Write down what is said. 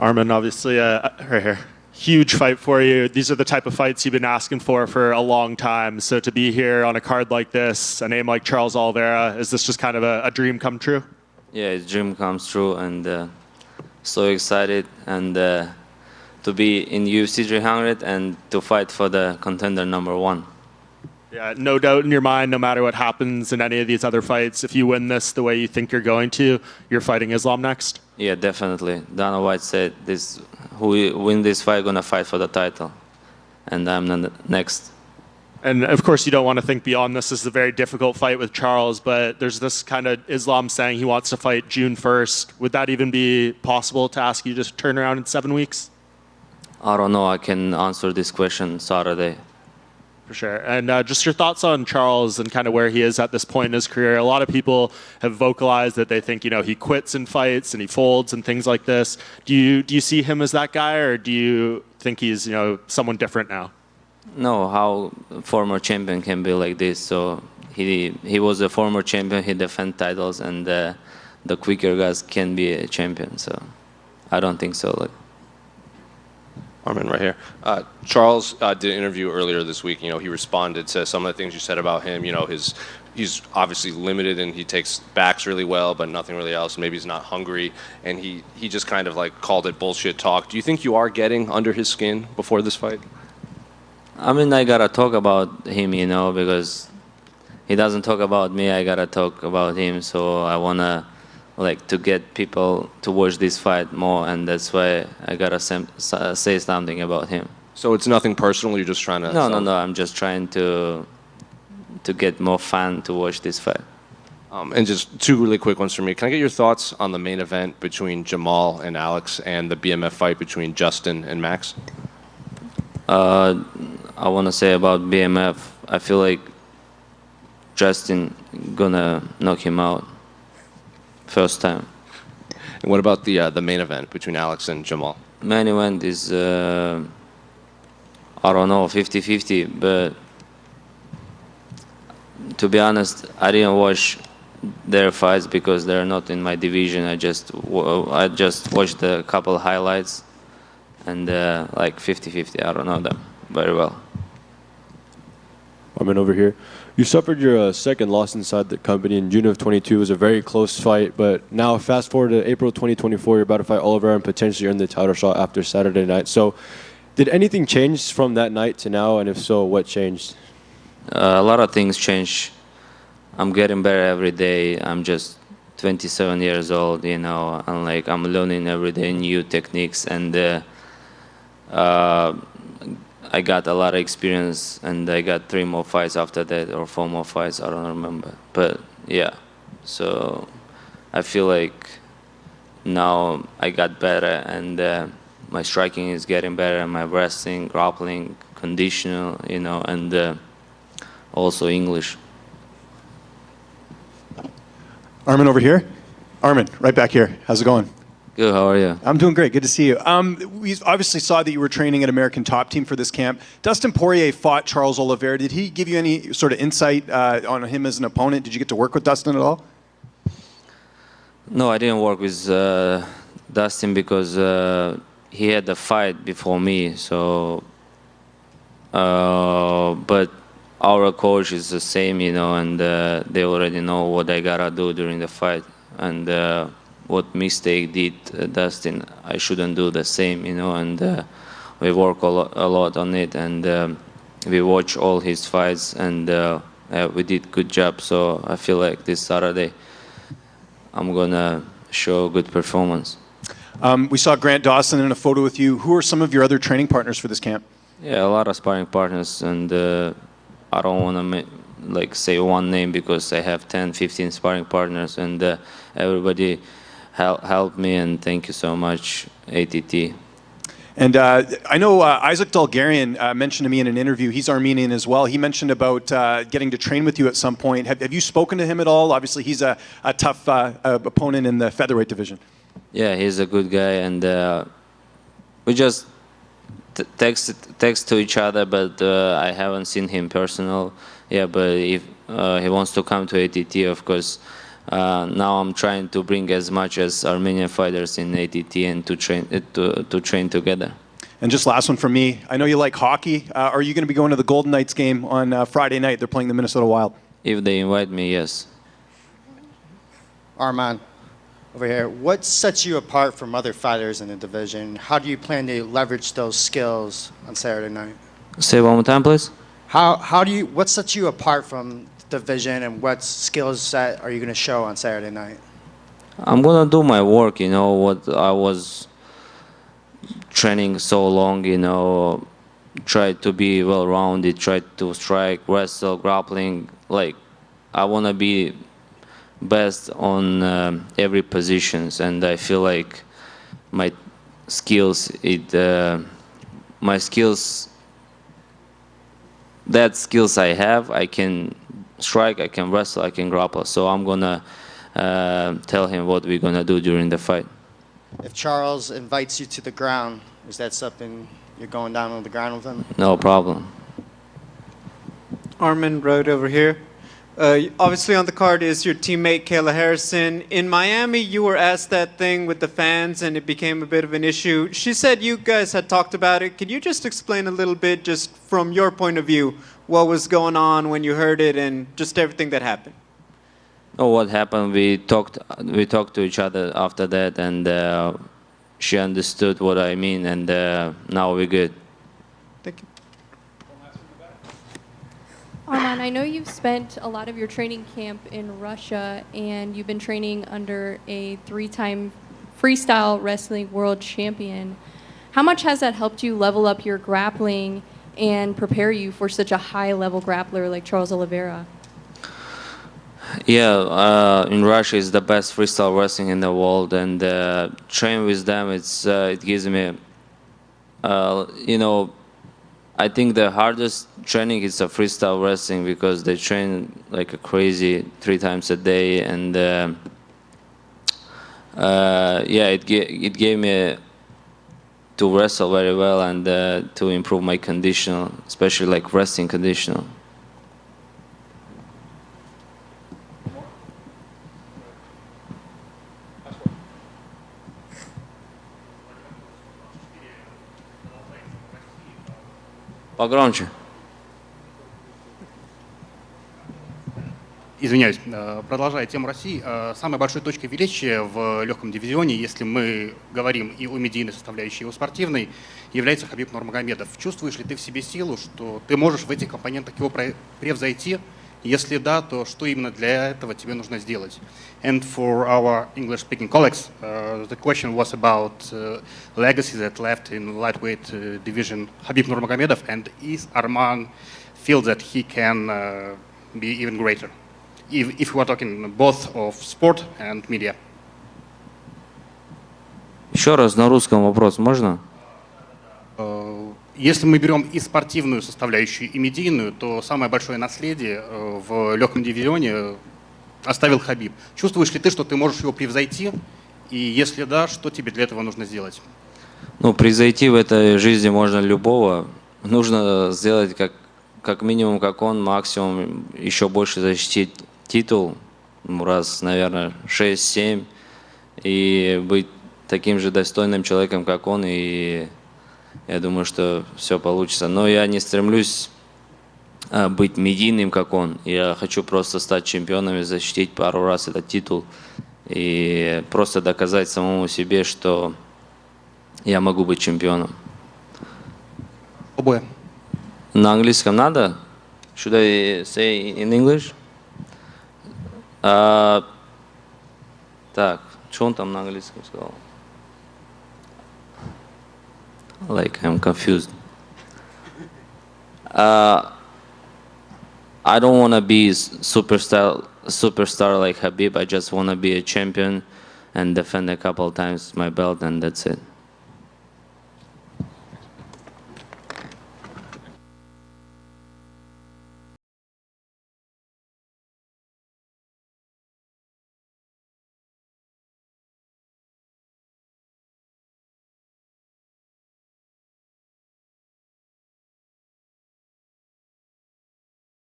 Arman, obviously, right here. Huge fight for you. These are the type of fights you've been asking for a long time. So to be here on a card like this, a name like Charles Oliveira, is this just kind of a dream come true? Yeah, it's dream comes true, and so excited and to be in UFC 300 and to fight for the contender #1. Yeah, no doubt in your mind, no matter what happens in any of these other fights, if you win this the way you think you're going to, you're fighting Islam next? Yeah, definitely. Dana White said this: who win this fight gonna fight for the title, and I'm the next. And of course, you don't want to think beyond this. This is a very difficult fight with Charles, but there's this kind of Islam saying he wants to fight June 1st. Would that even be possible to ask you to just turn around in 7 weeks? I don't know. I can answer this question Saturday. For sure. And just your thoughts on Charles and kind of where he is at this point in his career. A lot of people have vocalized that they think, he quits in fights and he folds and things like this. Do you see him as that guy, or do you think he's, someone different now? No, how former champion can be like this. So he was a former champion. He defended titles, and the quicker guys can be a champion. So I don't think so. Arman, right here. Charles did an interview earlier this week. He responded to some of the things you said about him. He's obviously limited and he takes backs really well, but nothing really else. Maybe he's not hungry, and he just kind of called it bullshit talk. Do you think you are getting under his skin before this fight? I mean, I gotta talk about him, because he doesn't talk about me. I gotta talk about him. So I wanna to get people to watch this fight more, and that's why I gotta say something about him. So it's nothing personal. You're just trying to. No. I'm just trying to get more fans to watch this fight. And just two really quick ones for me. Can I get your thoughts on the main event between Jamal and Alex, and the BMF fight between Justin and Max? I want to say about BMF, I feel like Justin gonna knock him out first time. And what about the main event between Alex and Jamal? Main event is, I don't know, 50-50, but to be honest, I didn't watch their fights because they're not in my division. I just watched a couple highlights, and 50-50, I don't know them very well. I'm in over here. You suffered your second loss inside the company in June of 22. It was a very close fight, but now fast forward to April 2024, you're about to fight Oliveira and potentially earn the title shot after Saturday night. So did anything change from that night to now, and if so, what changed? A lot of things change. I'm getting better every day. I'm just 27 years old, and I'm learning every day new techniques, and I got a lot of experience, and I got 3 more fights after that, or 4 more fights, I don't remember. But yeah, so I feel like now I got better, and my striking is getting better, my wrestling, grappling, conditional, and also English. Arman over here. Arman, right back here. How's it going? Good, how are you? I'm doing great. Good to see you. We obviously saw that you were training at American Top Team for this camp. Dustin Poirier fought Charles Oliveira. Did he give you any sort of insight on him as an opponent? Did you get to work with Dustin at all? No, I didn't work with Dustin because he had a fight before me. So, but our coach is the same, and they already know what I gotta do during the fight, and what mistake did Dustin, I shouldn't do the same, and we work a lot on it, and we watch all his fights, and we did good job. So I feel like this Saturday I'm gonna show good performance. We saw Grant Dawson in a photo with you. Who are some of your other training partners for this camp? Yeah, a lot of sparring partners, and I don't want to say one name because I have 10, 15 sparring partners, and everybody helped me, and thank you so much, ATT. And I know Isaac Dalgarian mentioned to me in an interview, he's Armenian as well, he mentioned about getting to train with you at some point. Have you spoken to him at all? Obviously he's a tough opponent in the featherweight division. Yeah, he's a good guy, and we just text to each other, but I haven't seen him personal. Yeah, but if he wants to come to ATT, of course, Now I'm trying to bring as much as Armenian fighters in ATT and to train together. And just last one from me. I know you like hockey. Are you going to be going to the Golden Knights game on Friday night? They're playing the Minnesota Wild. If they invite me, yes. Arman, over here. What sets you apart from other fighters in the division? How do you plan to leverage those skills on Saturday night? Say one more time, please. What sets you apart from the division, and what skill set are you going to show on Saturday night? I'm gonna do my work, what I was training so long, try to be well-rounded, try to strike, wrestle, grappling. Like, I wanna be best on every positions, and I feel like my skills, that skills I have, I can strike, I can wrestle, I can grapple. So I'm gonna tell him what we're gonna do during the fight. If Charles invites you to the ground, is that something you're going down on the ground with him? No problem. Arman, right over here. Obviously on the card is your teammate Kayla Harrison. In Miami, you were asked that thing with the fans and it became a bit of an issue. She said you guys had talked about it. Could you just explain a little bit, just from your point of view, what was going on when you heard it and just everything that happened? Oh, what happened? We talked to each other after that, and she understood what I mean, and now we're good. Thank you. Arman, I know you've spent a lot of your training camp in Russia, and you've been training under a 3-time freestyle wrestling world champion. How much has that helped you level up your grappling and prepare you for such a high-level grappler like Charles Oliveira? Yeah, in Russia is the best freestyle wrestling in the world, and train with them. It gives me, I think the hardest training is a freestyle wrestling because they train like a crazy 3 times a day, and it gave me to wrestle very well and to improve my condition, especially like wrestling condition. Погромче. Извиняюсь, продолжая тему России, самой большой точкой величия в легком дивизионе, если мы говорим и о медийной составляющей, и о спортивной, является Хабиб Нурмагомедов. Чувствуешь ли ты в себе силу, что ты можешь в этих компонентах его превзойти? Если да, то что именно для этого тебе нужно сделать? And for our English-speaking colleagues, the question was about legacy that left in lightweight division Khabib Nurmagomedov, and is Arman feel that he can be even greater? If we are talking both of sport and media. Еще раз на русском вопрос можно? Если мы берем и спортивную составляющую, и медийную, то самое большое наследие в легком дивизионе оставил Хабиб. Чувствуешь ли ты, что ты можешь его превзойти? И если да, что тебе для этого нужно сделать? Ну, превзойти в этой жизни можно любого. Нужно сделать как минимум, как он, максимум еще больше защитить титул, раз, наверное, 6-7, и быть таким же достойным человеком, как он, и я думаю, что все получится. Но я не стремлюсь быть медийным, как он. Я хочу просто стать чемпионом и защитить пару раз этот титул. И просто доказать самому себе, что я могу быть чемпионом. Обои. На английском надо? Should I say in English? Так, что он там на английском сказал? Like, I'm confused. I don't want to be superstar like Habib. I just want to be a champion and defend a couple of times my belt, and that's it.